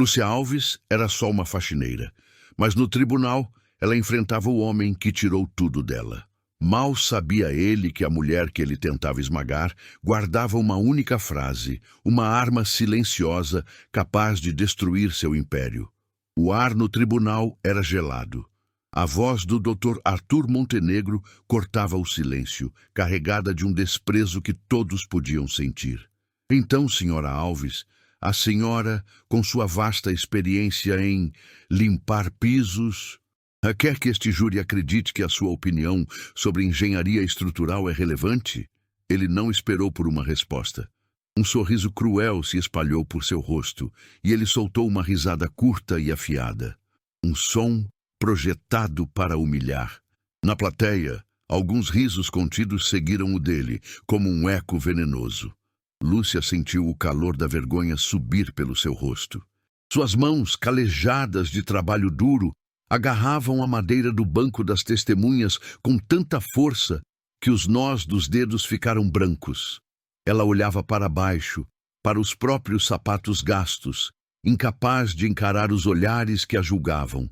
Lúcia Alves era só uma faxineira, mas no tribunal ela enfrentava o homem que tirou tudo dela. Mal sabia ele que a mulher que ele tentava esmagar guardava uma única frase, uma arma silenciosa capaz de destruir seu império. O ar no tribunal era gelado. A voz do Dr. Arthur Montenegro cortava o silêncio, carregada de um desprezo que todos podiam sentir. Então, senhora Alves, a senhora, com sua vasta experiência em limpar pisos, quer que este júri acredite que a sua opinião sobre engenharia estrutural é relevante? Ele não esperou por uma resposta. Um sorriso cruel se espalhou por seu rosto e ele soltou uma risada curta e afiada. Um som projetado para humilhar. Na plateia, alguns risos contidos seguiram o dele, como um eco venenoso. Lúcia sentiu o calor da vergonha subir pelo seu rosto. Suas mãos, calejadas de trabalho duro, agarravam a madeira do banco das testemunhas com tanta força que os nós dos dedos ficaram brancos. Ela olhava para baixo, para os próprios sapatos gastos, incapaz de encarar os olhares que a julgavam.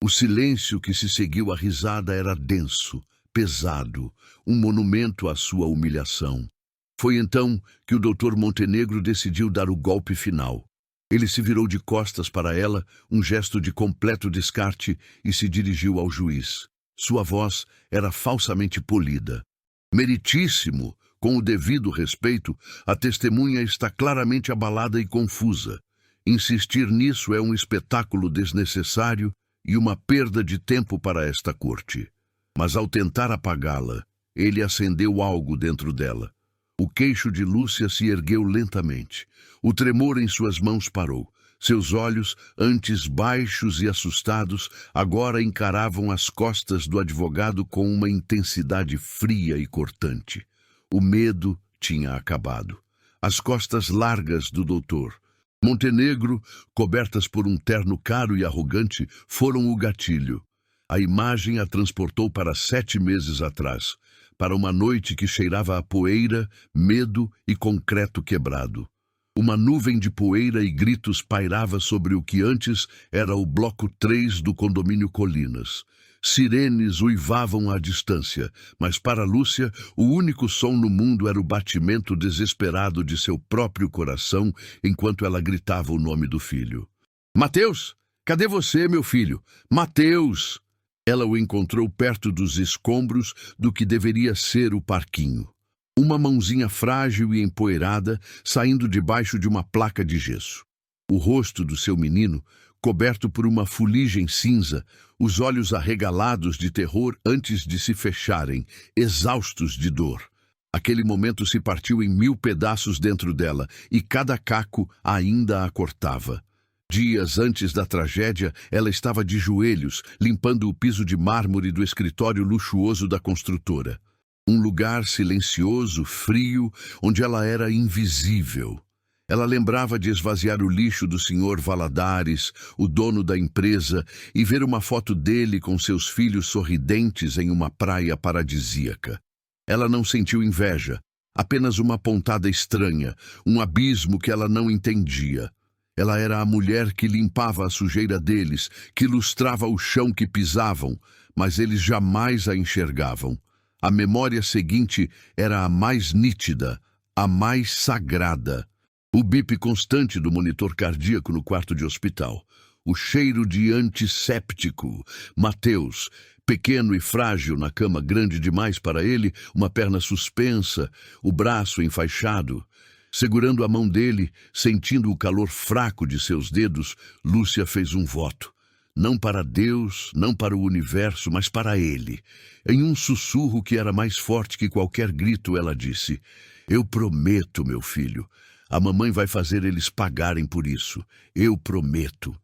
O silêncio que se seguiu à risada era denso, pesado, um monumento à sua humilhação. Foi então que o Dr. Montenegro decidiu dar o golpe final. Ele se virou de costas para ela, um gesto de completo descarte, e se dirigiu ao juiz. Sua voz era falsamente polida. Meritíssimo, com o devido respeito, a testemunha está claramente abalada e confusa. Insistir nisso é um espetáculo desnecessário e uma perda de tempo para esta corte. Mas ao tentar apagá-la, ele acendeu algo dentro dela. O queixo de Lúcia se ergueu lentamente. O tremor em suas mãos parou. Seus olhos, antes baixos e assustados, agora encaravam as costas do advogado com uma intensidade fria e cortante. O medo tinha acabado. As costas largas do doutor Montenegro, cobertas por um terno caro e arrogante, foram o gatilho. A imagem a transportou para 7 meses atrás, para uma noite que cheirava a poeira, medo e concreto quebrado. Uma nuvem de poeira e gritos pairava sobre o que antes era o bloco 3 do condomínio Colinas. Sirenes uivavam à distância, mas para Lúcia, o único som no mundo era o batimento desesperado de seu próprio coração enquanto ela gritava o nome do filho. Mateus, cadê você, meu filho? Mateus! Ela o encontrou perto dos escombros do que deveria ser o parquinho. Uma mãozinha frágil e empoeirada saindo debaixo de uma placa de gesso. O rosto do seu menino, coberto por uma fuligem cinza, os olhos arregalados de terror antes de se fecharem, exaustos de dor. Aquele momento se partiu em 1000 pedaços dentro dela, e cada caco ainda a cortava. Dias antes da tragédia, ela estava de joelhos, limpando o piso de mármore do escritório luxuoso da construtora. Um lugar silencioso, frio, onde ela era invisível. Ela lembrava de esvaziar o lixo do Sr. Valadares, o dono da empresa, e ver uma foto dele com seus filhos sorridentes em uma praia paradisíaca. Ela não sentiu inveja, apenas uma pontada estranha, um abismo que ela não entendia. Ela era a mulher que limpava a sujeira deles, que lustrava o chão que pisavam, mas eles jamais a enxergavam. A memória seguinte era a mais nítida, a mais sagrada. O bip constante do monitor cardíaco no quarto de hospital. O cheiro de antisséptico. Mateus, pequeno e frágil na cama grande demais para ele, uma perna suspensa, o braço enfaixado. Segurando a mão dele, sentindo o calor fraco de seus dedos, Lúcia fez um voto. Não para Deus, não para o universo, mas para ele. Em um sussurro que era mais forte que qualquer grito, ela disse: Eu prometo, meu filho. A mamãe vai fazer eles pagarem por isso. Eu prometo.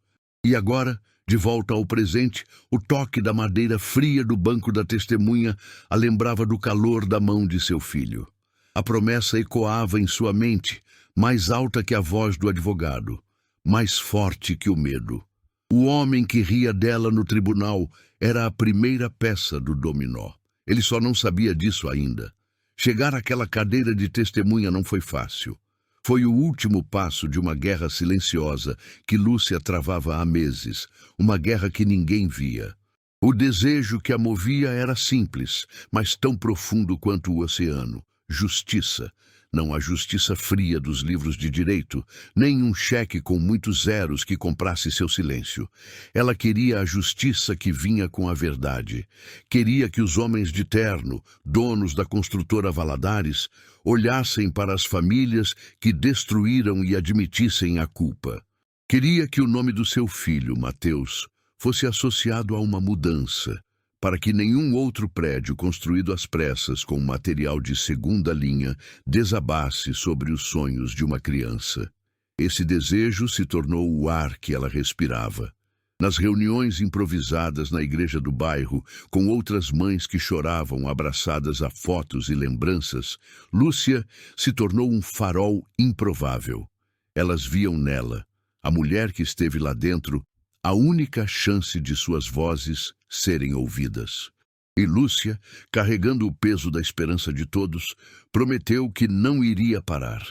E agora, de volta ao presente, o toque da madeira fria do banco da testemunha a lembrava do calor da mão de seu filho. A promessa ecoava em sua mente, mais alta que a voz do advogado, mais forte que o medo. O homem que ria dela no tribunal era a primeira peça do dominó. Ele só não sabia disso ainda. Chegar àquela cadeira de testemunha não foi fácil. Foi o último passo de uma guerra silenciosa que Lúcia travava há meses, uma guerra que ninguém via. O desejo que a movia era simples, mas tão profundo quanto o oceano: justiça. Não a justiça fria dos livros de direito, nem um cheque com muitos zeros que comprasse seu silêncio. Ela queria a justiça que vinha com a verdade. Queria que os homens de terno, donos da construtora Valadares, olhassem para as famílias que destruíram e admitissem a culpa. Queria que o nome do seu filho, Mateus, fosse associado a uma mudança, para que nenhum outro prédio construído às pressas com material de segunda linha desabasse sobre os sonhos de uma criança. Esse desejo se tornou o ar que ela respirava. Nas reuniões improvisadas na igreja do bairro, com outras mães que choravam abraçadas a fotos e lembranças, Lúcia se tornou um farol improvável. Elas viam nela, a mulher que esteve lá dentro, a única chance de suas vozes serem ouvidas. E Lúcia, carregando o peso da esperança de todos, prometeu que não iria parar.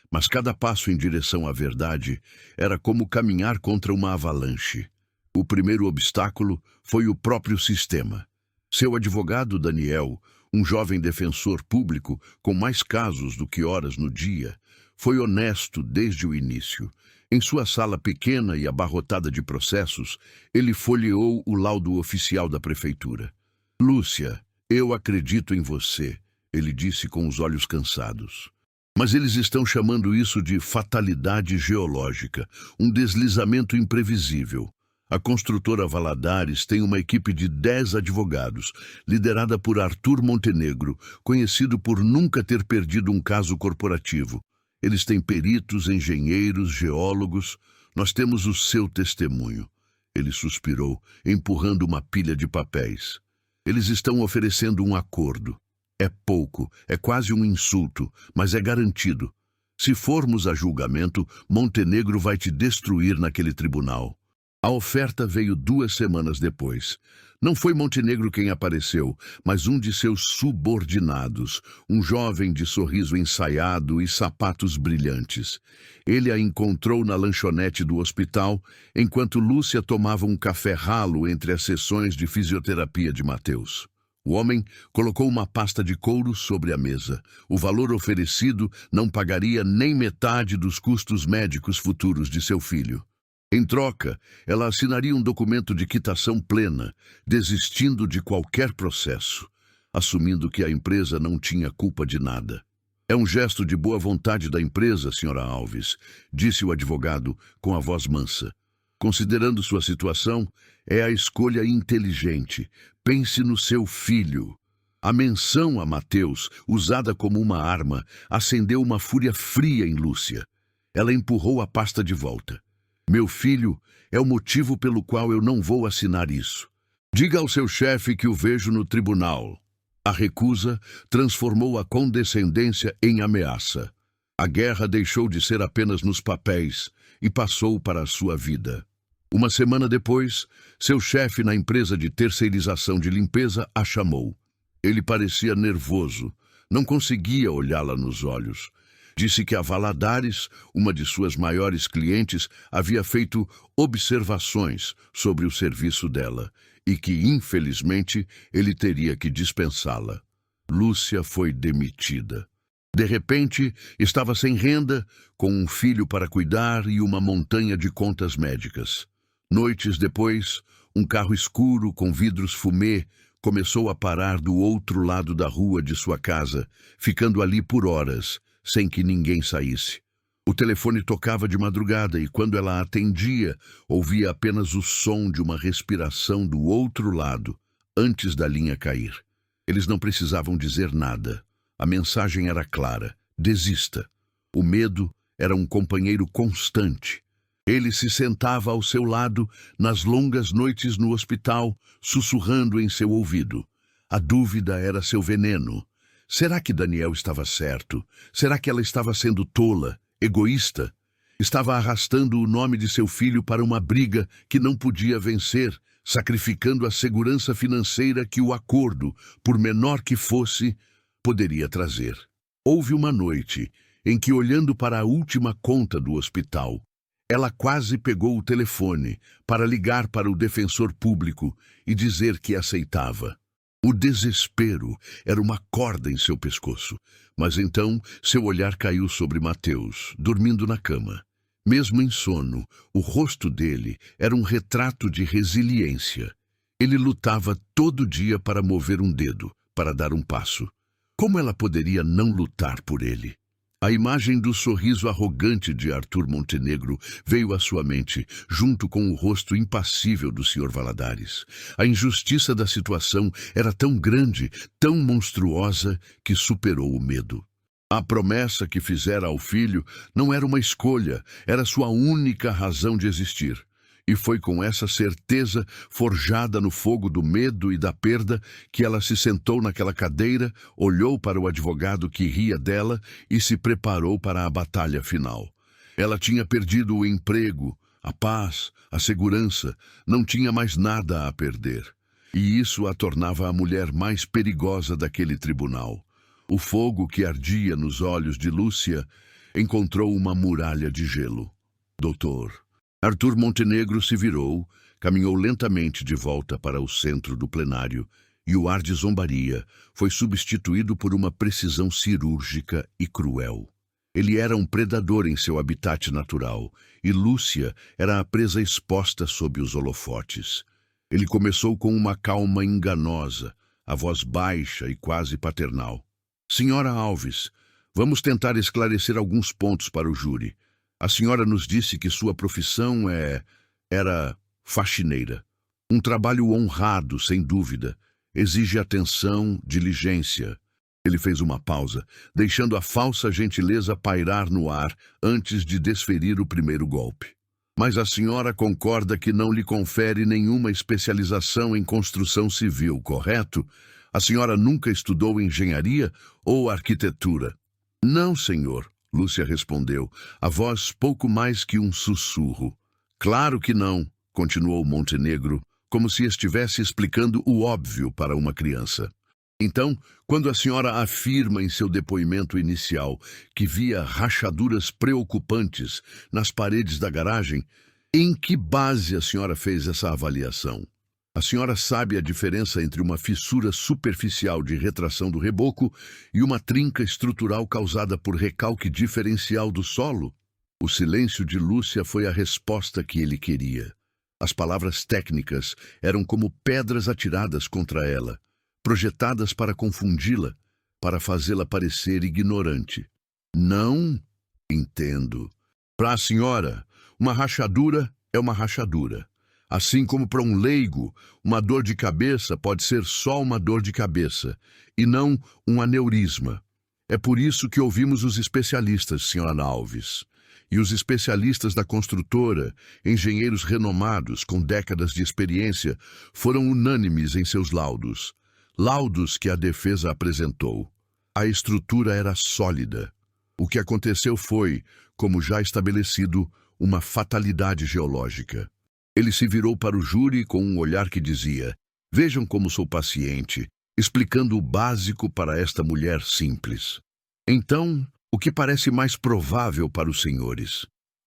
Mas cada passo em direção à verdade era como caminhar contra uma avalanche. O primeiro obstáculo foi o próprio sistema. Seu advogado Daniel, um jovem defensor público com mais casos do que horas no dia, foi honesto desde o início. Em sua sala pequena e abarrotada de processos, ele folheou o laudo oficial da prefeitura. "Lúcia, eu acredito em você", ele disse com os olhos cansados. "Mas eles estão chamando isso de fatalidade geológica, um deslizamento imprevisível. A construtora Valadares tem uma equipe de 10 advogados, liderada por Arthur Montenegro, conhecido por nunca ter perdido um caso corporativo. Eles têm peritos, engenheiros, geólogos. Nós temos o seu testemunho." Ele suspirou, empurrando uma pilha de papéis. "Eles estão oferecendo um acordo. É pouco, é quase um insulto, mas é garantido. Se formos a julgamento, Montenegro vai te destruir naquele tribunal." A oferta veio 2 semanas depois. Não foi Montenegro quem apareceu, mas um de seus subordinados, um jovem de sorriso ensaiado e sapatos brilhantes. Ele a encontrou na lanchonete do hospital, enquanto Lúcia tomava um café ralo entre as sessões de fisioterapia de Mateus. O homem colocou uma pasta de couro sobre a mesa. O valor oferecido não pagaria nem metade dos custos médicos futuros de seu filho. Em troca, ela assinaria um documento de quitação plena, desistindo de qualquer processo, assumindo que a empresa não tinha culpa de nada. "É um gesto de boa vontade da empresa, Sra. Alves", disse o advogado com a voz mansa. "Considerando sua situação, é a escolha inteligente. Pense no seu filho." A menção a Mateus, usada como uma arma, acendeu uma fúria fria em Lúcia. Ela empurrou a pasta de volta. "Meu filho é o motivo pelo qual eu não vou assinar isso. Diga ao seu chefe que o vejo no tribunal." A recusa transformou a condescendência em ameaça. A guerra deixou de ser apenas nos papéis e passou para a sua vida. Uma semana depois, seu chefe na empresa de terceirização de limpeza a chamou. Ele parecia nervoso, não conseguia olhá-la nos olhos. Disse que a Valadares, uma de suas maiores clientes, havia feito observações sobre o serviço dela e que, infelizmente, ele teria que dispensá-la. Lúcia foi demitida. De repente, estava sem renda, com um filho para cuidar e uma montanha de contas médicas. Noites depois, um carro escuro com vidros fumê começou a parar do outro lado da rua de sua casa, ficando ali por horas, sem que ninguém saísse. O telefone tocava de madrugada e, quando ela atendia, ouvia apenas o som de uma respiração do outro lado, antes da linha cair. Eles não precisavam dizer nada. A mensagem era clara: desista. O medo era um companheiro constante. Ele se sentava ao seu lado nas longas noites no hospital, sussurrando em seu ouvido. A dúvida era seu veneno. Será que Daniel estava certo? Será que ela estava sendo tola, egoísta? Estava arrastando o nome de seu filho para uma briga que não podia vencer, sacrificando a segurança financeira que o acordo, por menor que fosse, poderia trazer. Houve uma noite em que, olhando para a última conta do hospital, ela quase pegou o telefone para ligar para o defensor público e dizer que aceitava. O desespero era uma corda em seu pescoço, mas então seu olhar caiu sobre Mateus, dormindo na cama. Mesmo em sono, o rosto dele era um retrato de resiliência. Ele lutava todo dia para mover um dedo, para dar um passo. Como ela poderia não lutar por ele? A imagem do sorriso arrogante de Arthur Montenegro veio à sua mente, junto com o rosto impassível do Sr. Valadares. A injustiça da situação era tão grande, tão monstruosa, que superou o medo. A promessa que fizera ao filho não era uma escolha, era sua única razão de existir. E foi com essa certeza, forjada no fogo do medo e da perda, que ela se sentou naquela cadeira, olhou para o advogado que ria dela e se preparou para a batalha final. Ela tinha perdido o emprego, a paz, a segurança, não tinha mais nada a perder. E isso a tornava a mulher mais perigosa daquele tribunal. O fogo que ardia nos olhos de Lúcia encontrou uma muralha de gelo. Doutor. Arthur Montenegro se virou, caminhou lentamente de volta para o centro do plenário e o ar de zombaria foi substituído por uma precisão cirúrgica e cruel. Ele era um predador em seu habitat natural e Lúcia era a presa exposta sob os holofotes. Ele começou com uma calma enganosa, a voz baixa e quase paternal. Senhora Alves, vamos tentar esclarecer alguns pontos para o júri. A senhora nos disse que sua profissão era faxineira. Um trabalho honrado, sem dúvida. Exige atenção, diligência. Ele fez uma pausa, deixando a falsa gentileza pairar no ar antes de desferir o primeiro golpe. Mas a senhora concorda que não lhe confere nenhuma especialização em construção civil, correto? A senhora nunca estudou engenharia ou arquitetura? Não, senhor. Lúcia respondeu, a voz pouco mais que um sussurro. Claro que não, continuou Montenegro, como se estivesse explicando o óbvio para uma criança. Então, quando a senhora afirma em seu depoimento inicial que via rachaduras preocupantes nas paredes da garagem, em que base a senhora fez essa avaliação? A senhora sabe a diferença entre uma fissura superficial de retração do reboco e uma trinca estrutural causada por recalque diferencial do solo? O silêncio de Lúcia foi a resposta que ele queria. As palavras técnicas eram como pedras atiradas contra ela, projetadas para confundi-la, para fazê-la parecer ignorante. Não? Entendo. Para a senhora, uma rachadura é uma rachadura. Assim como para um leigo, uma dor de cabeça pode ser só uma dor de cabeça, e não um aneurisma. É por isso que ouvimos os especialistas, senhora Alves. E os especialistas da construtora, engenheiros renomados com décadas de experiência, foram unânimes em seus laudos. Laudos que a defesa apresentou. A estrutura era sólida. O que aconteceu foi, como já estabelecido, uma fatalidade geológica. Ele se virou para o júri com um olhar que dizia, vejam como sou paciente, explicando o básico para esta mulher simples. Então, o que parece mais provável para os senhores?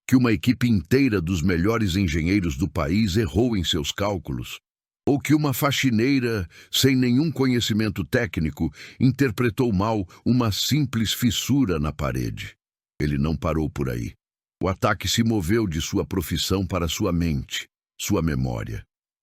Que uma equipe inteira dos melhores engenheiros do país errou em seus cálculos? Ou que uma faxineira, sem nenhum conhecimento técnico, interpretou mal uma simples fissura na parede? Ele não parou por aí. O ataque se moveu de sua profissão para sua mente, sua memória.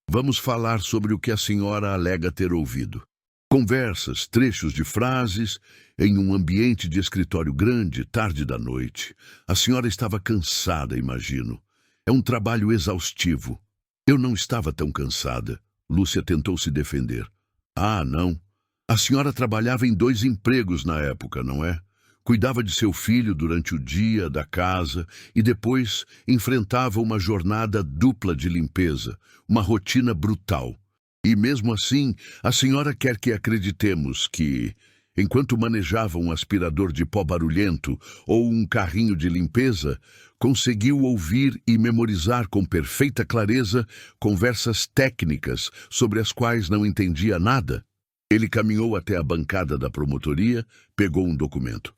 Vamos falar sobre o que a senhora alega ter ouvido. Conversas, trechos de frases, em um ambiente de escritório grande, tarde da noite. A senhora estava cansada, imagino. É um trabalho exaustivo. Eu não estava tão cansada. Lúcia tentou se defender. Ah, não. A senhora trabalhava em 2 empregos na época, não é? Cuidava de seu filho durante o dia, da casa, e depois enfrentava uma jornada dupla de limpeza, uma rotina brutal. E mesmo assim, a senhora quer que acreditemos que, enquanto manejava um aspirador de pó barulhento ou um carrinho de limpeza, conseguiu ouvir e memorizar com perfeita clareza conversas técnicas sobre as quais não entendia nada? Ele caminhou até a bancada da promotoria, pegou um documento.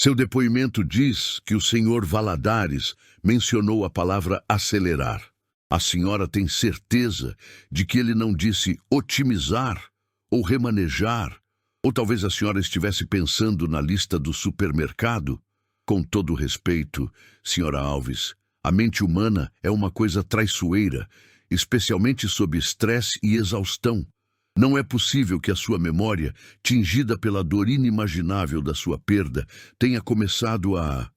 Seu depoimento diz que o senhor Valadares mencionou a palavra acelerar. A senhora tem certeza de que ele não disse otimizar ou remanejar? Ou talvez a senhora estivesse pensando na lista do supermercado? Com todo respeito, senhora Alves, a mente humana é uma coisa traiçoeira, especialmente sob estresse e exaustão. Não é possível que a sua memória, tingida pela dor inimaginável da sua perda, tenha começado a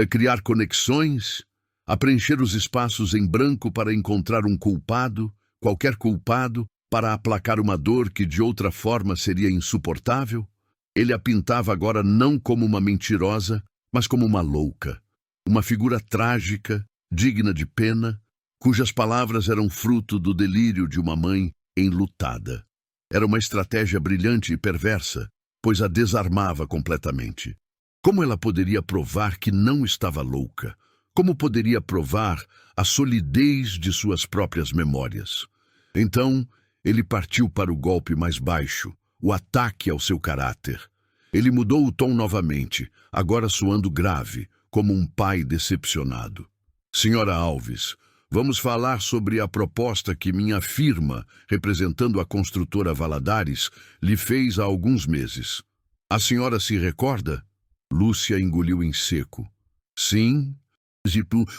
criar conexões, a preencher os espaços em branco para encontrar um culpado, qualquer culpado, para aplacar uma dor que de outra forma seria insuportável. Ele a pintava agora não como uma mentirosa, mas como uma louca, uma figura trágica, digna de pena, cujas palavras eram fruto do delírio de uma mãe enlutada. Era uma estratégia brilhante e perversa, pois a desarmava completamente. Como ela poderia provar que não estava louca? Como poderia provar a solidez de suas próprias memórias? Então, ele partiu para o golpe mais baixo, o ataque ao seu caráter. Ele mudou o tom novamente, agora soando grave, como um pai decepcionado. Senhora Alves, vamos falar sobre a proposta que minha firma, representando a construtora Valadares, lhe fez há alguns meses. A senhora se recorda? Lúcia engoliu em seco. Sim,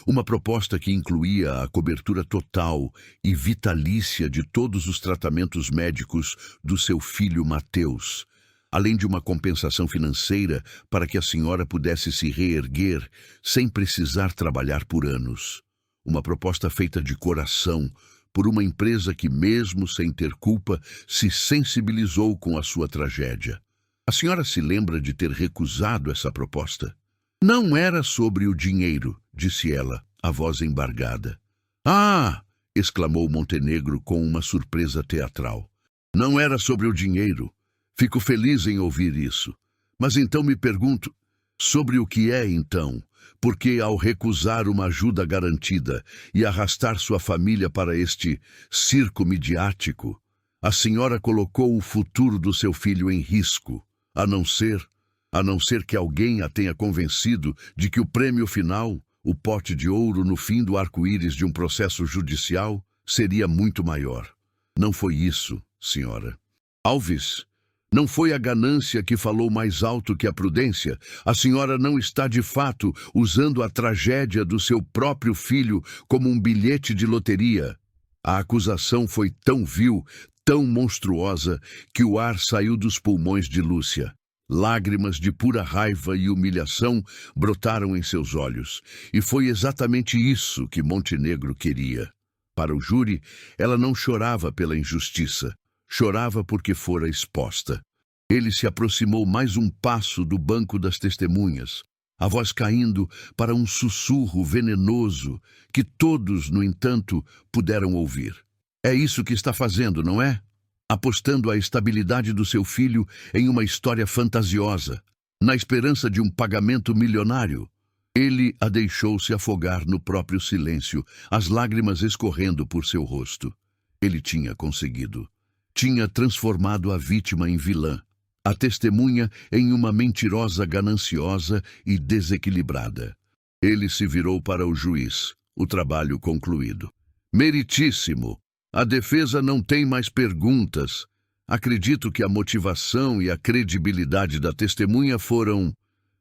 uma proposta que incluía a cobertura total e vitalícia de todos os tratamentos médicos do seu filho Mateus, além de uma compensação financeira para que a senhora pudesse se reerguer sem precisar trabalhar por anos. Uma proposta feita de coração por uma empresa que, mesmo sem ter culpa, se sensibilizou com a sua tragédia. A senhora se lembra de ter recusado essa proposta? Não era sobre o dinheiro, disse ela, a voz embargada. Ah! Exclamou Montenegro com uma surpresa teatral. Não era sobre o dinheiro. Fico feliz em ouvir isso. Mas então me pergunto, sobre o que é então? Porque ao recusar uma ajuda garantida e arrastar sua família para este circo midiático, a senhora colocou o futuro do seu filho em risco, a não ser que alguém a tenha convencido de que o prêmio final, o pote de ouro no fim do arco-íris de um processo judicial, seria muito maior. Não foi isso, senhora. Alves, não foi a ganância que falou mais alto que a prudência. A senhora não está, de fato, usando a tragédia do seu próprio filho como um bilhete de loteria. A acusação foi tão vil, tão monstruosa, que o ar saiu dos pulmões de Lúcia. Lágrimas de pura raiva e humilhação brotaram em seus olhos, e foi exatamente isso que Montenegro queria. Para o júri, ela não chorava pela injustiça, chorava porque fora exposta. Ele se aproximou mais um passo do banco das testemunhas, a voz caindo para um sussurro venenoso que todos, no entanto, puderam ouvir. É isso que está fazendo, não é? Apostando a estabilidade do seu filho em uma história fantasiosa, na esperança de um pagamento milionário. Ele a deixou se afogar no próprio silêncio, as lágrimas escorrendo por seu rosto. Ele tinha conseguido. Tinha transformado a vítima em vilã, a testemunha em uma mentirosa gananciosa e desequilibrada. Ele se virou para o juiz, o trabalho concluído. Meritíssimo! A defesa não tem mais perguntas. Acredito que a motivação e a credibilidade da testemunha foram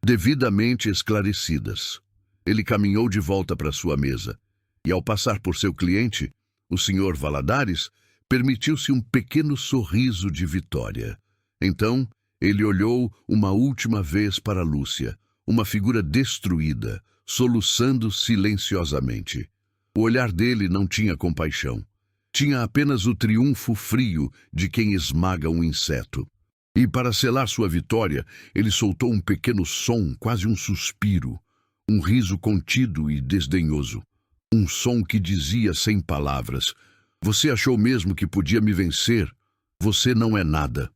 devidamente esclarecidas. Ele caminhou de volta para sua mesa e, ao passar por seu cliente, o senhor Valadares, permitiu-se um pequeno sorriso de vitória. Então, ele olhou uma última vez para Lúcia, uma figura destruída, soluçando silenciosamente. O olhar dele não tinha compaixão. Tinha apenas o triunfo frio de quem esmaga um inseto. E, para selar sua vitória, ele soltou um pequeno som, quase um suspiro, um riso contido e desdenhoso. Um som que dizia sem palavras: "Você achou mesmo que podia me vencer? Você não é nada."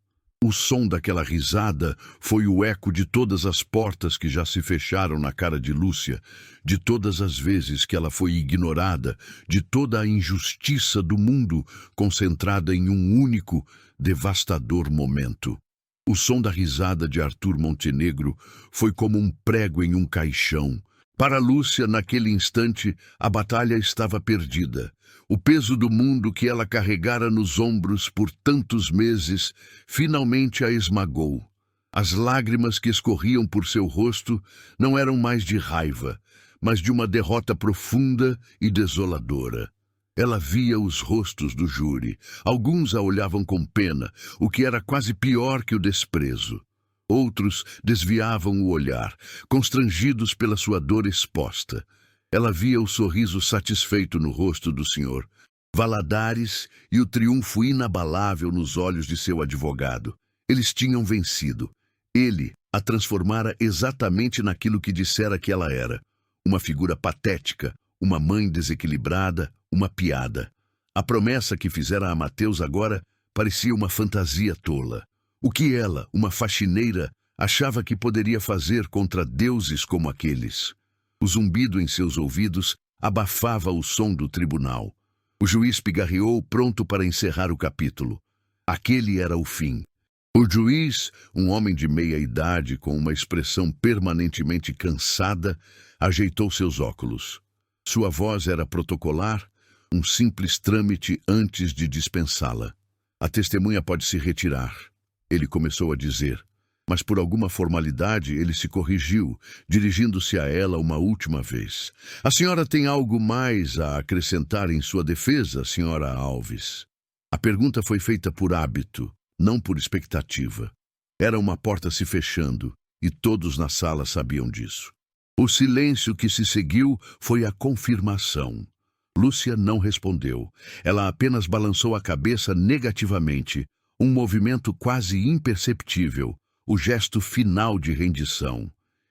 O som daquela risada foi o eco de todas as portas que já se fecharam na cara de Lúcia, de todas as vezes que ela foi ignorada, de toda a injustiça do mundo concentrada em um único, devastador momento. O som da risada de Arthur Montenegro foi como um prego em um caixão. Para Lúcia, naquele instante, a batalha estava perdida. O peso do mundo que ela carregara nos ombros por tantos meses finalmente a esmagou. As lágrimas que escorriam por seu rosto não eram mais de raiva, mas de uma derrota profunda e desoladora. Ela via os rostos do júri. Alguns a olhavam com pena, o que era quase pior que o desprezo. Outros desviavam o olhar, constrangidos pela sua dor exposta. Ela via o sorriso satisfeito no rosto do Sr. Valadares e o triunfo inabalável nos olhos de seu advogado. Eles tinham vencido. Ele a transformara exatamente naquilo que dissera que ela era. Uma figura patética, uma mãe desequilibrada, uma piada. A promessa que fizera a Mateus agora parecia uma fantasia tola. O que ela, uma faxineira, achava que poderia fazer contra deuses como aqueles? O zumbido em seus ouvidos abafava o som do tribunal. O juiz pigarreou, pronto para encerrar o capítulo. Aquele era o fim. O juiz, um homem de meia idade com uma expressão permanentemente cansada, ajeitou seus óculos. Sua voz era protocolar, um simples trâmite antes de dispensá-la. A testemunha pode se retirar, ele começou a dizer, mas por alguma formalidade ele se corrigiu, dirigindo-se a ela uma última vez. A senhora tem algo mais a acrescentar em sua defesa, senhora Alves? A pergunta foi feita por hábito, não por expectativa. Era uma porta se fechando, e todos na sala sabiam disso. O silêncio que se seguiu foi a confirmação. Lúcia não respondeu. Ela apenas balançou a cabeça negativamente, um movimento quase imperceptível, o gesto final de rendição.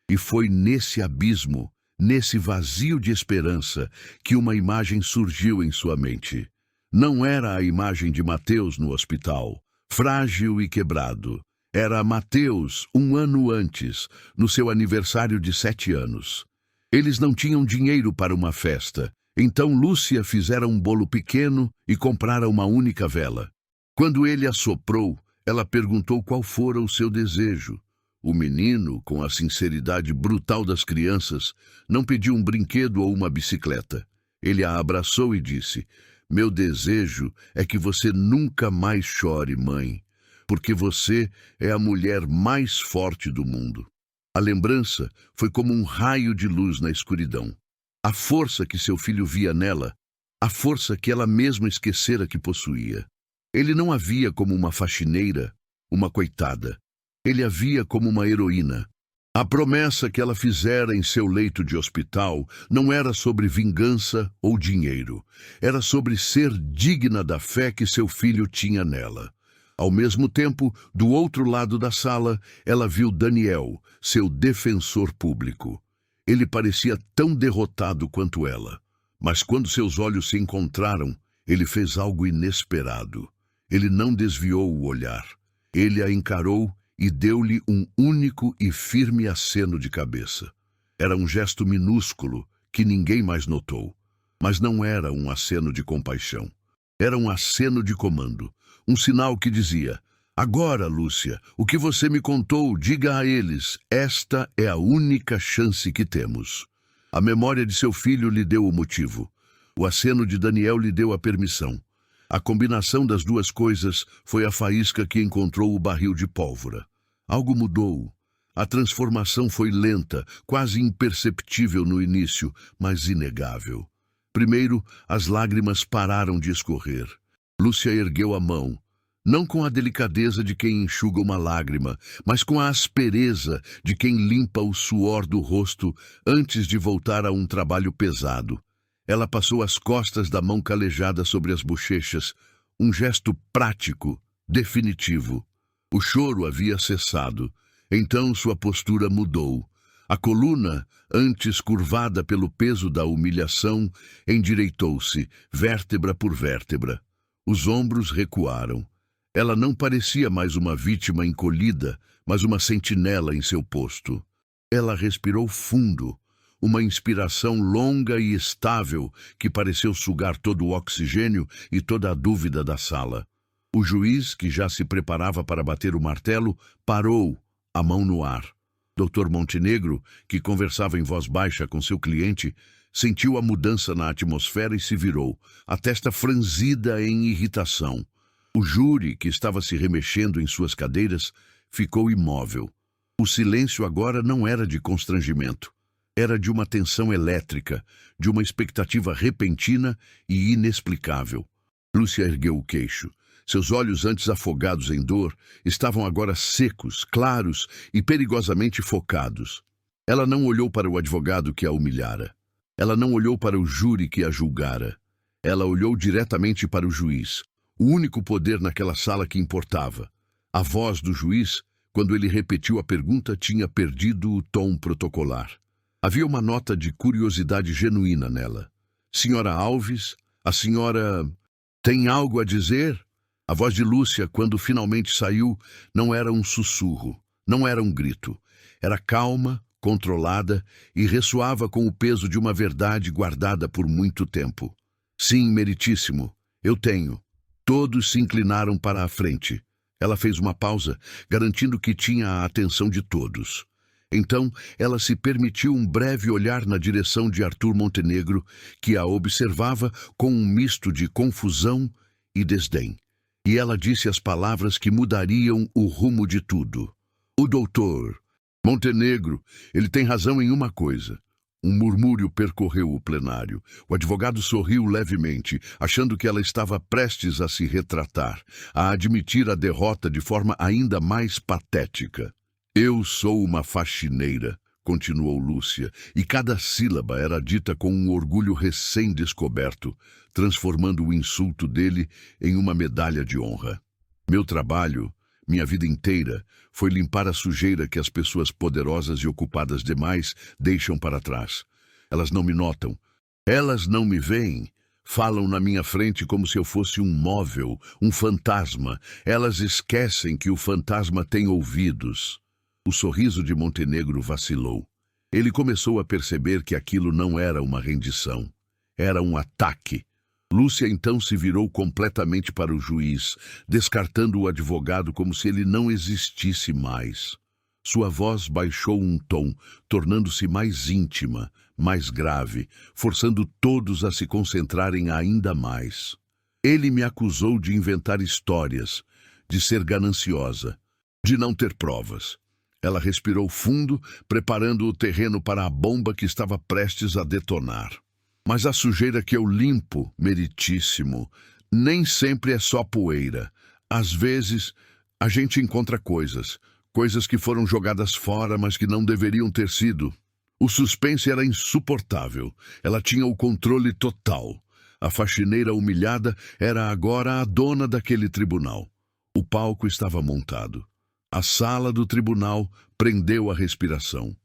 E foi nesse abismo, nesse vazio de esperança, que uma imagem surgiu em sua mente. Não era a imagem de Mateus no hospital, frágil e quebrado. Era Mateus, um ano antes, no seu aniversário de 7 anos. Eles não tinham dinheiro para uma festa, então Lúcia fizera um bolo pequeno e comprara uma única vela. Quando ele a soprou, ela perguntou qual fora o seu desejo. O menino, com a sinceridade brutal das crianças, não pediu um brinquedo ou uma bicicleta. Ele a abraçou e disse: "Meu desejo é que você nunca mais chore, mãe, porque você é a mulher mais forte do mundo." A lembrança foi como um raio de luz na escuridão. A força que seu filho via nela, a força que ela mesma esquecera que possuía. Ele não a via como uma faxineira, uma coitada. Ele a via como uma heroína. A promessa que ela fizera em seu leito de hospital não era sobre vingança ou dinheiro. Era sobre ser digna da fé que seu filho tinha nela. Ao mesmo tempo, do outro lado da sala, ela viu Daniel, seu defensor público. Ele parecia tão derrotado quanto ela. Mas quando seus olhos se encontraram, ele fez algo inesperado. Ele não desviou o olhar. Ele a encarou e deu-lhe um único e firme aceno de cabeça. Era um gesto minúsculo que ninguém mais notou. Mas não era um aceno de compaixão. Era um aceno de comando. Um sinal que dizia: "Agora, Lúcia, o que você me contou, diga a eles. Esta é a única chance que temos." A memória de seu filho lhe deu o motivo. O aceno de Daniel lhe deu a permissão. A combinação das duas coisas foi a faísca que encontrou o barril de pólvora. Algo mudou. A transformação foi lenta, quase imperceptível no início, mas inegável. Primeiro, as lágrimas pararam de escorrer. Lúcia ergueu a mão, não com a delicadeza de quem enxuga uma lágrima, mas com a aspereza de quem limpa o suor do rosto antes de voltar a um trabalho pesado. Ela passou as costas da mão calejada sobre as bochechas, um gesto prático, definitivo. O choro havia cessado, então sua postura mudou. A coluna, antes curvada pelo peso da humilhação, endireitou-se, vértebra por vértebra. Os ombros recuaram. Ela não parecia mais uma vítima encolhida, mas uma sentinela em seu posto. Ela respirou fundo, uma inspiração longa e estável que pareceu sugar todo o oxigênio e toda a dúvida da sala. O juiz, que já se preparava para bater o martelo, parou, a mão no ar. Dr. Montenegro, que conversava em voz baixa com seu cliente, sentiu a mudança na atmosfera e se virou, a testa franzida em irritação. O júri, que estava se remexendo em suas cadeiras, ficou imóvel. O silêncio agora não era de constrangimento. Era de uma tensão elétrica, de uma expectativa repentina e inexplicável. Lúcia ergueu o queixo. Seus olhos, antes afogados em dor, estavam agora secos, claros e perigosamente focados. Ela não olhou para o advogado que a humilhara. Ela não olhou para o júri que a julgara. Ela olhou diretamente para o juiz, o único poder naquela sala que importava. A voz do juiz, quando ele repetiu a pergunta, tinha perdido o tom protocolar. Havia uma nota de curiosidade genuína nela. Senhora Alves, a senhora tem algo a dizer? A voz de Lúcia, quando finalmente saiu, não era um sussurro, não era um grito. Era calma, controlada e ressoava com o peso de uma verdade guardada por muito tempo. Sim, meritíssimo, eu tenho. Todos se inclinaram para a frente. Ela fez uma pausa, garantindo que tinha a atenção de todos. Então, ela se permitiu um breve olhar na direção de Arthur Montenegro, que a observava com um misto de confusão e desdém. E ela disse as palavras que mudariam o rumo de tudo. O doutor Montenegro, ele tem razão em uma coisa. Um murmúrio percorreu o plenário. O advogado sorriu levemente, achando que ela estava prestes a se retratar, a admitir a derrota de forma ainda mais patética. Eu sou uma faxineira, continuou Lúcia, e cada sílaba era dita com um orgulho recém-descoberto, transformando o insulto dele em uma medalha de honra. Meu trabalho, minha vida inteira, foi limpar a sujeira que as pessoas poderosas e ocupadas demais deixam para trás. Elas não me notam, elas não me veem, falam na minha frente como se eu fosse um móvel, um fantasma. Elas esquecem que o fantasma tem ouvidos. O sorriso de Montenegro vacilou. Ele começou a perceber que aquilo não era uma rendição. Era um ataque. Lúcia então se virou completamente para o juiz, descartando o advogado como se ele não existisse mais. Sua voz baixou um tom, tornando-se mais íntima, mais grave, forçando todos a se concentrarem ainda mais. Ele me acusou de inventar histórias, de ser gananciosa, de não ter provas. Ela respirou fundo, preparando o terreno para a bomba que estava prestes a detonar. Mas a sujeira que eu limpo, meritíssimo, nem sempre é só poeira. Às vezes, a gente encontra coisas que foram jogadas fora, mas que não deveriam ter sido. O suspense era insuportável. Ela tinha o controle total. A faxineira humilhada era agora a dona daquele tribunal. O palco estava montado. A sala do tribunal prendeu a respiração.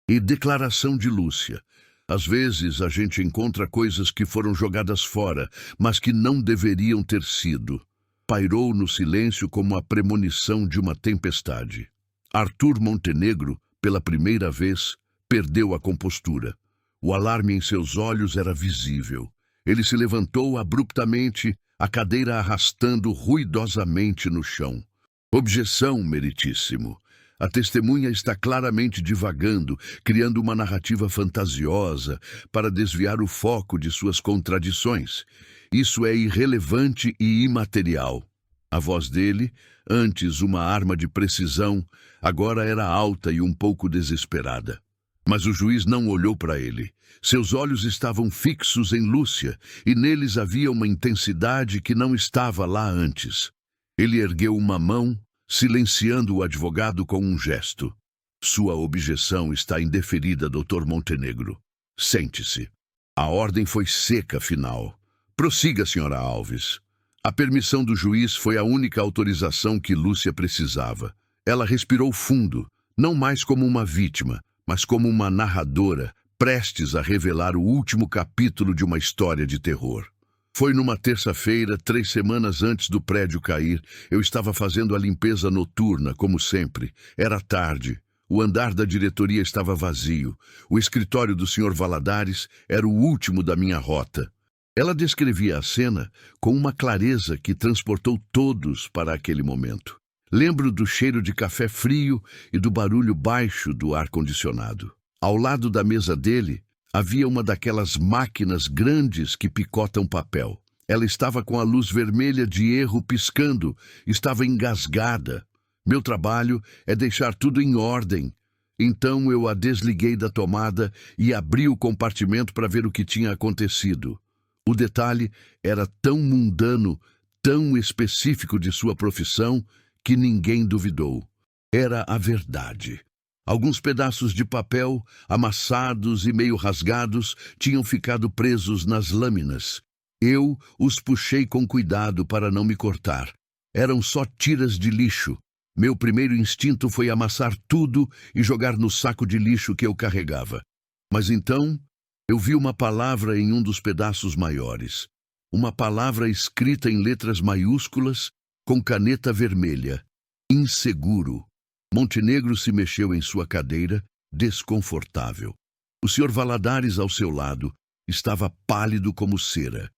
E declaração de Lúcia. Às vezes a gente encontra coisas que foram jogadas fora, mas que não deveriam ter sido. Pairou no silêncio como a premonição de uma tempestade. Arthur Montenegro, pela primeira vez, perdeu a compostura. O alarme em seus olhos era visível. Ele se levantou abruptamente, a cadeira arrastando ruidosamente no chão. Objeção, meritíssimo. A testemunha está claramente divagando, criando uma narrativa fantasiosa para desviar o foco de suas contradições. Isso é irrelevante e imaterial. A voz dele, antes uma arma de precisão, agora era alta e um pouco desesperada. Mas o juiz não olhou para ele. Seus olhos estavam fixos em Lúcia, e neles havia uma intensidade que não estava lá antes. Ele ergueu uma mão, silenciando o advogado com um gesto. Sua objeção está indeferida, Dr. Montenegro. Sente-se. A ordem foi seca, final. Prossiga, Sra. Alves. A permissão do juiz foi a única autorização que Lúcia precisava. Ela respirou fundo, não mais como uma vítima, mas como uma narradora, prestes a revelar o último capítulo de uma história de terror. Foi numa terça-feira, 3 semanas antes do prédio cair. Eu estava fazendo a limpeza noturna, como sempre. Era tarde. O andar da diretoria estava vazio. O escritório do Sr. Valadares era o último da minha rota. Ela descrevia a cena com uma clareza que transportou todos para aquele momento. Lembro do cheiro de café frio e do barulho baixo do ar-condicionado. Ao lado da mesa dele, havia uma daquelas máquinas grandes que picotam papel. Ela estava com a luz vermelha de erro piscando, estava engasgada. Meu trabalho é deixar tudo em ordem. Então eu a desliguei da tomada e abri o compartimento para ver o que tinha acontecido. O detalhe era tão mundano, tão específico de sua profissão, que ninguém duvidou. Era a verdade. Alguns pedaços de papel, amassados e meio rasgados, tinham ficado presos nas lâminas. Eu os puxei com cuidado para não me cortar. Eram só tiras de lixo. Meu primeiro instinto foi amassar tudo e jogar no saco de lixo que eu carregava. Mas então, eu vi uma palavra em um dos pedaços maiores. Uma palavra escrita em letras maiúsculas, com caneta vermelha. Inseguro. Montenegro se mexeu em sua cadeira, desconfortável. O Sr. Valadares, ao seu lado, estava pálido como cera.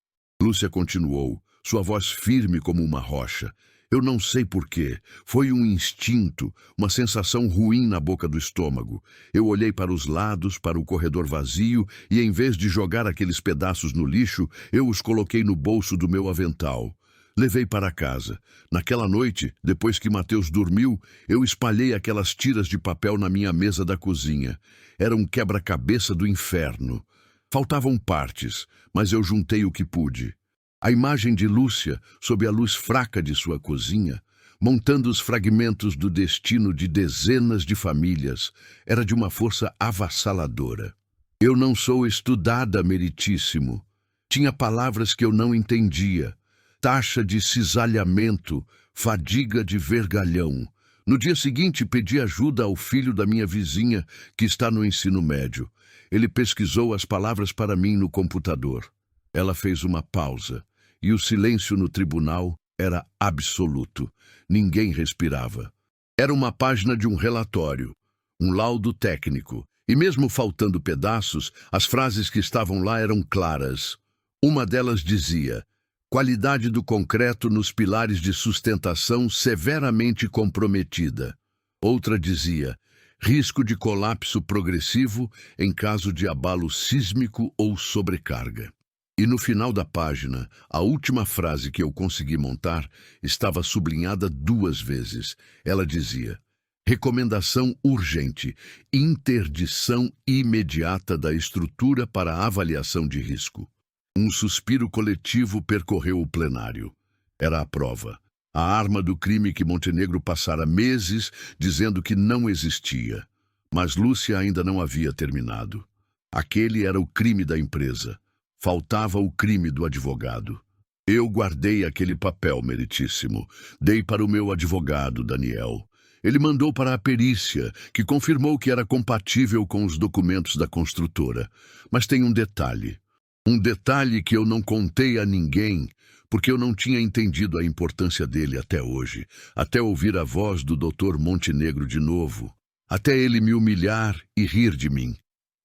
Lúcia continuou, sua voz firme como uma rocha. Eu não sei porquê. Foi um instinto, uma sensação ruim na boca do estômago. Eu olhei para os lados, para o corredor vazio, e em vez de jogar aqueles pedaços no lixo, eu os coloquei no bolso do meu avental. Levei para casa. Naquela noite, depois que Mateus dormiu, eu espalhei aquelas tiras de papel na minha mesa da cozinha. Era um quebra-cabeça do inferno. Faltavam partes, mas eu juntei o que pude. A imagem de Lúcia, sob a luz fraca de sua cozinha, montando os fragmentos do destino de dezenas de famílias, era de uma força avassaladora. Eu não sou estudada, meritíssimo. Tinha palavras que eu não entendia. Taxa de cisalhamento, fadiga de vergalhão. No dia seguinte, pedi ajuda ao filho da minha vizinha, que está no ensino médio. Ele pesquisou as palavras para mim no computador. Ela fez uma pausa, e o silêncio no tribunal era absoluto. Ninguém respirava. Era uma página de um relatório, um laudo técnico, e mesmo faltando pedaços, as frases que estavam lá eram claras. Uma delas dizia: qualidade do concreto nos pilares de sustentação severamente comprometida. Outra dizia: risco de colapso progressivo em caso de abalo sísmico ou sobrecarga. E no final da página, a última frase que eu consegui montar estava sublinhada 2 vezes. Ela dizia: recomendação urgente, interdição imediata da estrutura para avaliação de risco. Um suspiro coletivo percorreu o plenário. Era a prova. A arma do crime que Montenegro passara meses dizendo que não existia. Mas Lúcia ainda não havia terminado. Aquele era o crime da empresa. Faltava o crime do advogado. Eu guardei aquele papel, meritíssimo. Dei para o meu advogado, Daniel. Ele mandou para a perícia, que confirmou que era compatível com os documentos da construtora. Mas tem um detalhe. Um detalhe que eu não contei a ninguém, porque eu não tinha entendido a importância dele até hoje, até ouvir a voz do Dr. Montenegro de novo, até ele me humilhar e rir de mim.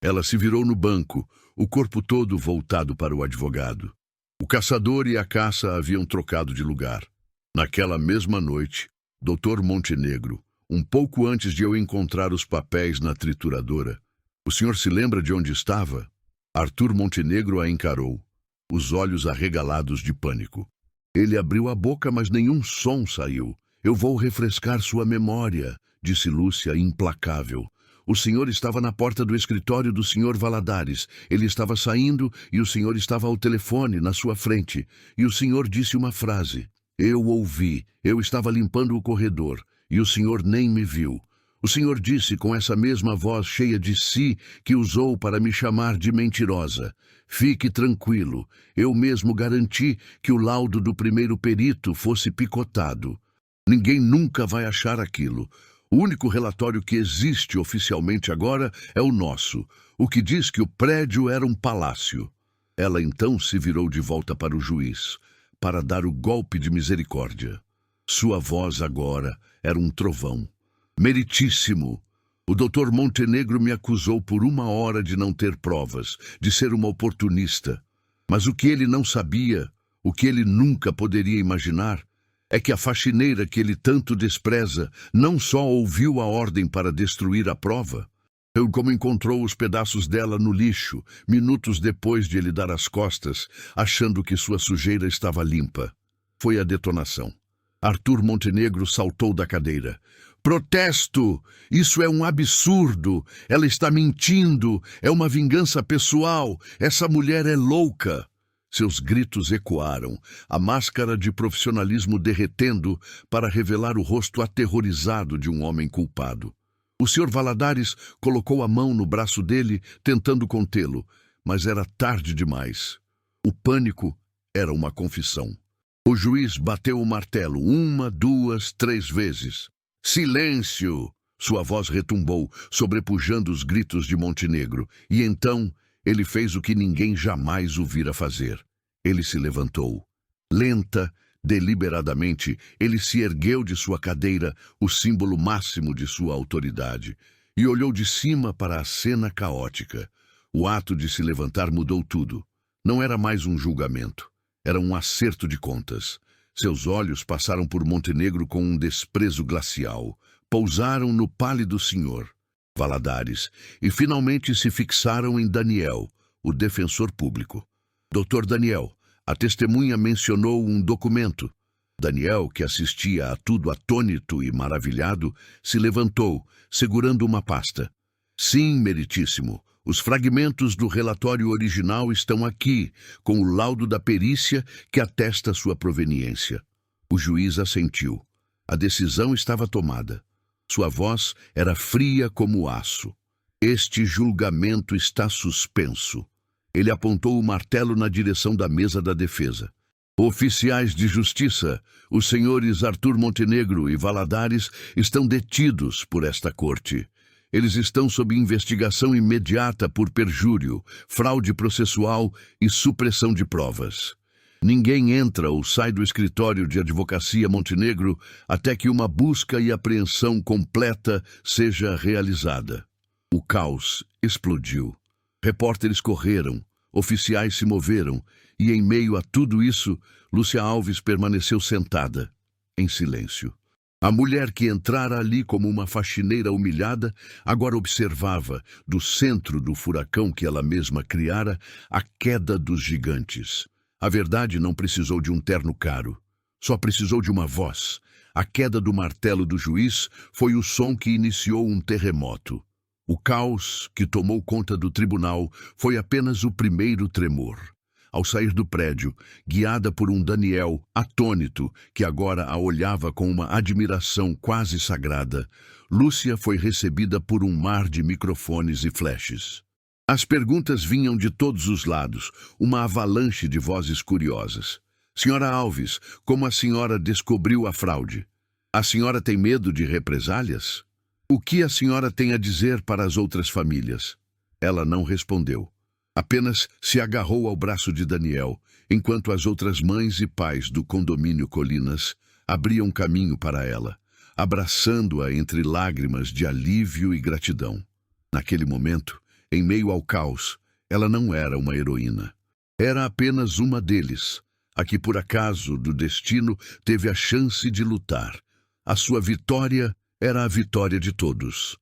Ela se virou no banco, o corpo todo voltado para o advogado. O caçador e a caça haviam trocado de lugar. Naquela mesma noite, Dr. Montenegro, um pouco antes de eu encontrar os papéis na trituradora, o senhor se lembra de onde estava? Arthur Montenegro a encarou, os olhos arregalados de pânico. Ele abriu a boca, mas nenhum som saiu. Eu vou refrescar sua memória, disse Lúcia, implacável. O senhor estava na porta do escritório do senhor Valadares. Ele estava saindo e o senhor estava ao telefone, na sua frente. E o senhor disse uma frase. Eu ouvi. Eu estava limpando o corredor. E o senhor nem me viu. O senhor disse com essa mesma voz cheia de si que usou para me chamar de mentirosa. Fique tranquilo. Eu mesmo garanti que o laudo do primeiro perito fosse picotado. Ninguém nunca vai achar aquilo. O único relatório que existe oficialmente agora é o nosso, o que diz que o prédio era um palácio. Ela então se virou de volta para o juiz, para dar o golpe de misericórdia. Sua voz agora era um trovão. Meritíssimo! O Dr. Montenegro me acusou por 1 hora de não ter provas, de ser uma oportunista. Mas o que ele não sabia, o que ele nunca poderia imaginar, é que a faxineira que ele tanto despreza não só ouviu a ordem para destruir a prova, como encontrou os pedaços dela no lixo, minutos depois de ele dar as costas, achando que sua sujeira estava limpa. Foi a detonação. Arthur Montenegro saltou da cadeira. Protesto! Isso é um absurdo! Ela está mentindo! É uma vingança pessoal! Essa mulher é louca! Seus gritos ecoaram, a máscara de profissionalismo derretendo para revelar o rosto aterrorizado de um homem culpado. O Sr. Valadares colocou a mão no braço dele, tentando contê-lo, mas era tarde demais. O pânico era uma confissão. O juiz bateu o martelo 1, 2, 3 vezes. Silêncio! Sua voz retumbou, sobrepujando os gritos de Montenegro, e então ele fez o que ninguém jamais o vira fazer. Ele se levantou. Lenta, deliberadamente, ele se ergueu de sua cadeira, o símbolo máximo de sua autoridade, e olhou de cima para a cena caótica. O ato de se levantar mudou tudo. Não era mais um julgamento. Era um acerto de contas. Seus olhos passaram por Montenegro com um desprezo glacial. Pousaram no pálido senhor Valadares e finalmente se fixaram em Daniel, o defensor público. Doutor Daniel, a testemunha mencionou um documento. Daniel, que assistia a tudo atônito e maravilhado, se levantou, segurando uma pasta. Sim, meritíssimo. Os fragmentos do relatório original estão aqui, com o laudo da perícia que atesta sua proveniência. O juiz assentiu. A decisão estava tomada. Sua voz era fria como aço. Este julgamento está suspenso. Ele apontou o martelo na direção da mesa da defesa. Oficiais de justiça, os senhores Arthur Montenegro e Valadares estão detidos por esta corte. Eles estão sob investigação imediata por perjúrio, fraude processual e supressão de provas. Ninguém entra ou sai do escritório de advocacia Montenegro até que uma busca e apreensão completa seja realizada. O caos explodiu. Repórteres correram, oficiais se moveram, e em meio a tudo isso, Lúcia Alves permaneceu sentada, em silêncio. A mulher que entrara ali como uma faxineira humilhada, agora observava, do centro do furacão que ela mesma criara, a queda dos gigantes. A verdade não precisou de um terno caro, só precisou de uma voz. A queda do martelo do juiz foi o som que iniciou um terremoto. O caos que tomou conta do tribunal foi apenas o primeiro tremor. Ao sair do prédio, guiada por um Daniel atônito, que agora a olhava com uma admiração quase sagrada, Lúcia foi recebida por um mar de microfones e flashes. As perguntas vinham de todos os lados, uma avalanche de vozes curiosas. Senhora Alves, como a senhora descobriu a fraude? A senhora tem medo de represálias? O que a senhora tem a dizer para as outras famílias? Ela não respondeu. Apenas se agarrou ao braço de Daniel, enquanto as outras mães e pais do condomínio Colinas abriam caminho para ela, abraçando-a entre lágrimas de alívio e gratidão. Naquele momento, em meio ao caos, ela não era uma heroína. Era apenas uma deles, a que por acaso do destino teve a chance de lutar. A sua vitória era a vitória de todos.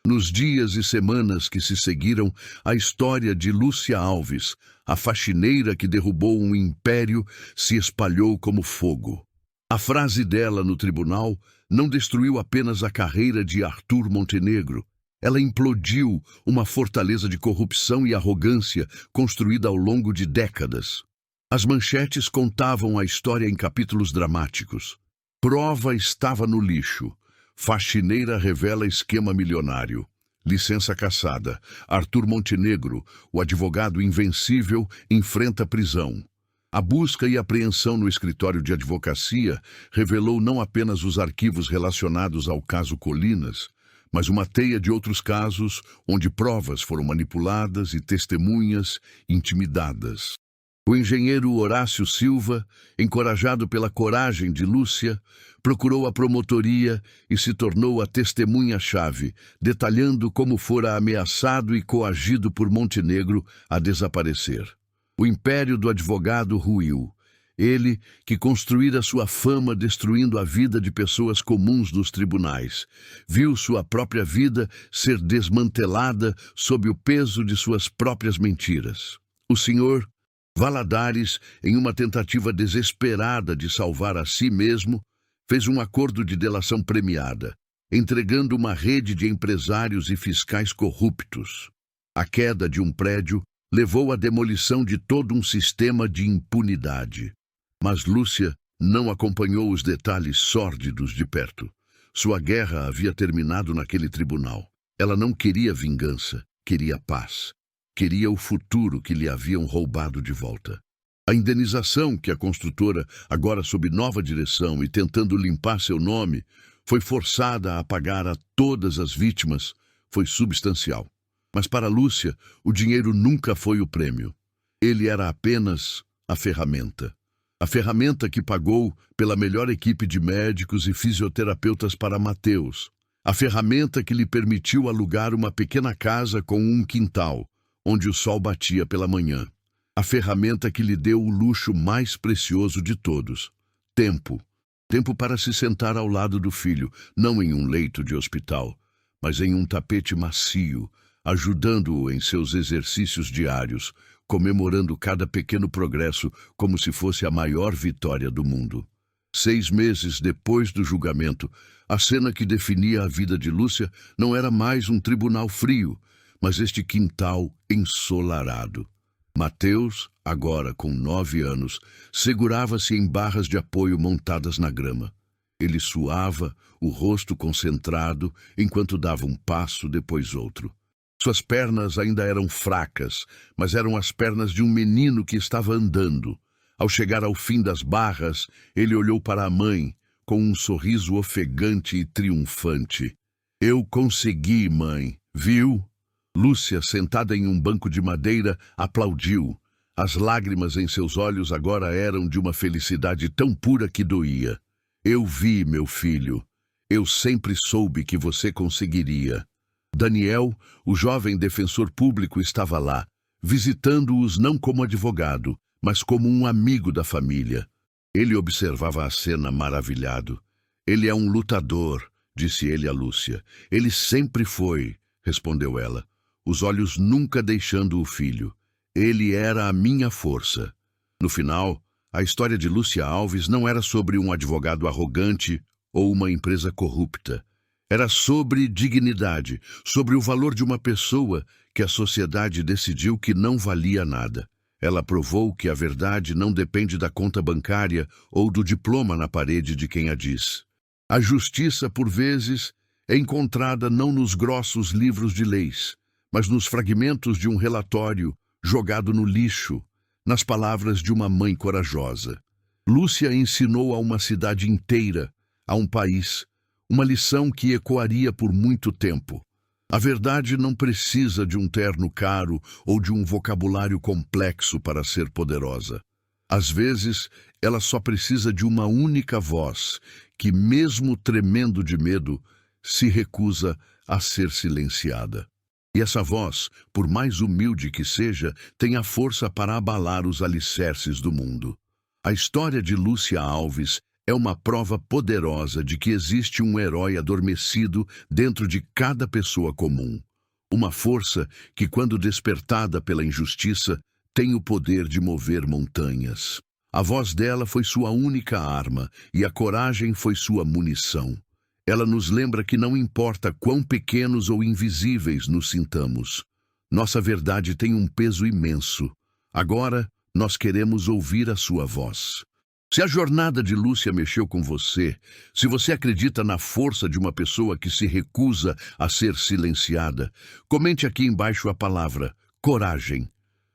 Nos dias e semanas que se seguiram, a história de Lúcia Alves, a faxineira que derrubou um império, se espalhou como fogo. A frase dela no tribunal não destruiu apenas a carreira de Arthur Montenegro. Ela implodiu uma fortaleza de corrupção e arrogância construída ao longo de décadas. As manchetes contavam a história em capítulos dramáticos. Prova estava no lixo. Faxineira revela esquema milionário. Licença cassada. Arthur Montenegro, o advogado invencível, enfrenta prisão. A busca e apreensão no escritório de advocacia revelou não apenas os arquivos relacionados ao caso Colinas, mas uma teia de outros casos onde provas foram manipuladas e testemunhas intimidadas. O engenheiro Horácio Silva, encorajado pela coragem de Lúcia, procurou a promotoria e se tornou a testemunha-chave, detalhando como fora ameaçado e coagido por Montenegro a desaparecer. O império do advogado ruiu. Ele, que construíra sua fama destruindo a vida de pessoas comuns nos tribunais, viu sua própria vida ser desmantelada sob o peso de suas próprias mentiras. O senhor Valadares, em uma tentativa desesperada de salvar a si mesmo, fez um acordo de delação premiada, entregando uma rede de empresários e fiscais corruptos. A queda de um prédio levou à demolição de todo um sistema de impunidade. Mas Lúcia não acompanhou os detalhes sórdidos de perto. Sua guerra havia terminado naquele tribunal. Ela não queria vingança, queria paz. Queria o futuro que lhe haviam roubado de volta. A indenização que a construtora, agora sob nova direção e tentando limpar seu nome, foi forçada a pagar a todas as vítimas, foi substancial. Mas para Lúcia, o dinheiro nunca foi o prêmio. Ele era apenas a ferramenta. A ferramenta que pagou pela melhor equipe de médicos e fisioterapeutas para Mateus. A ferramenta que lhe permitiu alugar uma pequena casa com um quintal, onde o sol batia pela manhã. A ferramenta que lhe deu o luxo mais precioso de todos. Tempo. Tempo para se sentar ao lado do filho, não em um leito de hospital, mas em um tapete macio, ajudando-o em seus exercícios diários, comemorando cada pequeno progresso como se fosse a maior vitória do mundo. 6 meses depois do julgamento, a cena que definia a vida de Lúcia não era mais um tribunal frio, mas este quintal ensolarado. Mateus, agora com 9 anos, segurava-se em barras de apoio montadas na grama. Ele suava, o rosto concentrado, enquanto dava um passo depois outro. Suas pernas ainda eram fracas, mas eram as pernas de um menino que estava andando. Ao chegar ao fim das barras, ele olhou para a mãe, com um sorriso ofegante e triunfante. "Eu consegui, mãe, viu?" Lúcia, sentada em um banco de madeira, aplaudiu. As lágrimas em seus olhos agora eram de uma felicidade tão pura que doía. "Eu vi, meu filho. Eu sempre soube que você conseguiria." Daniel, o jovem defensor público, estava lá, visitando-os não como advogado, mas como um amigo da família. Ele observava a cena maravilhado. "Ele é um lutador", disse ele a Lúcia. "Ele sempre foi", respondeu ela, os olhos nunca deixando o filho. "Ele era a minha força." No final, a história de Lúcia Alves não era sobre um advogado arrogante ou uma empresa corrupta. Era sobre dignidade, sobre o valor de uma pessoa que a sociedade decidiu que não valia nada. Ela provou que a verdade não depende da conta bancária ou do diploma na parede de quem a diz. A justiça, por vezes, é encontrada não nos grossos livros de leis, mas nos fragmentos de um relatório jogado no lixo, nas palavras de uma mãe corajosa. Lúcia ensinou a uma cidade inteira, a um país, uma lição que ecoaria por muito tempo. A verdade não precisa de um terno caro ou de um vocabulário complexo para ser poderosa. Às vezes, ela só precisa de uma única voz, que, mesmo tremendo de medo, se recusa a ser silenciada. E essa voz, por mais humilde que seja, tem a força para abalar os alicerces do mundo. A história de Lúcia Alves é uma prova poderosa de que existe um herói adormecido dentro de cada pessoa comum. Uma força que, quando despertada pela injustiça, tem o poder de mover montanhas. A voz dela foi sua única arma e a coragem foi sua munição. Ela nos lembra que não importa quão pequenos ou invisíveis nos sintamos. Nossa verdade tem um peso imenso. Agora, nós queremos ouvir a sua voz. Se a jornada de Lúcia mexeu com você, se você acredita na força de uma pessoa que se recusa a ser silenciada, comente aqui embaixo a palavra coragem.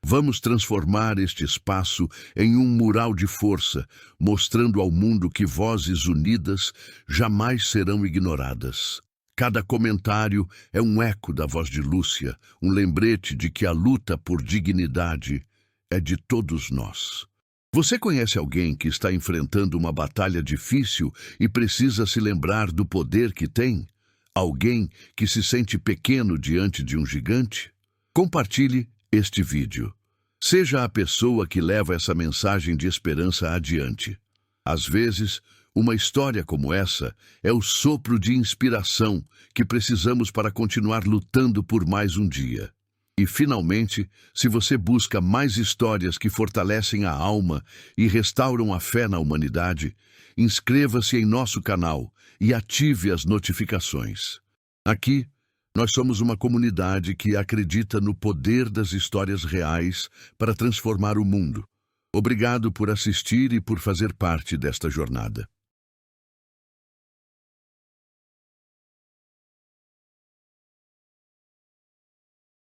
Vamos transformar este espaço em um mural de força, mostrando ao mundo que vozes unidas jamais serão ignoradas. Cada comentário é um eco da voz de Lúcia, um lembrete de que a luta por dignidade é de todos nós. Você conhece alguém que está enfrentando uma batalha difícil e precisa se lembrar do poder que tem? Alguém que se sente pequeno diante de um gigante? Compartilhe este vídeo. Seja a pessoa que leva essa mensagem de esperança adiante. Às vezes, uma história como essa é o sopro de inspiração que precisamos para continuar lutando por mais um dia. E, finalmente, se você busca mais histórias que fortalecem a alma e restauram a fé na humanidade, inscreva-se em nosso canal e ative as notificações. Aqui, nós somos uma comunidade que acredita no poder das histórias reais para transformar o mundo. Obrigado por assistir e por fazer parte desta jornada.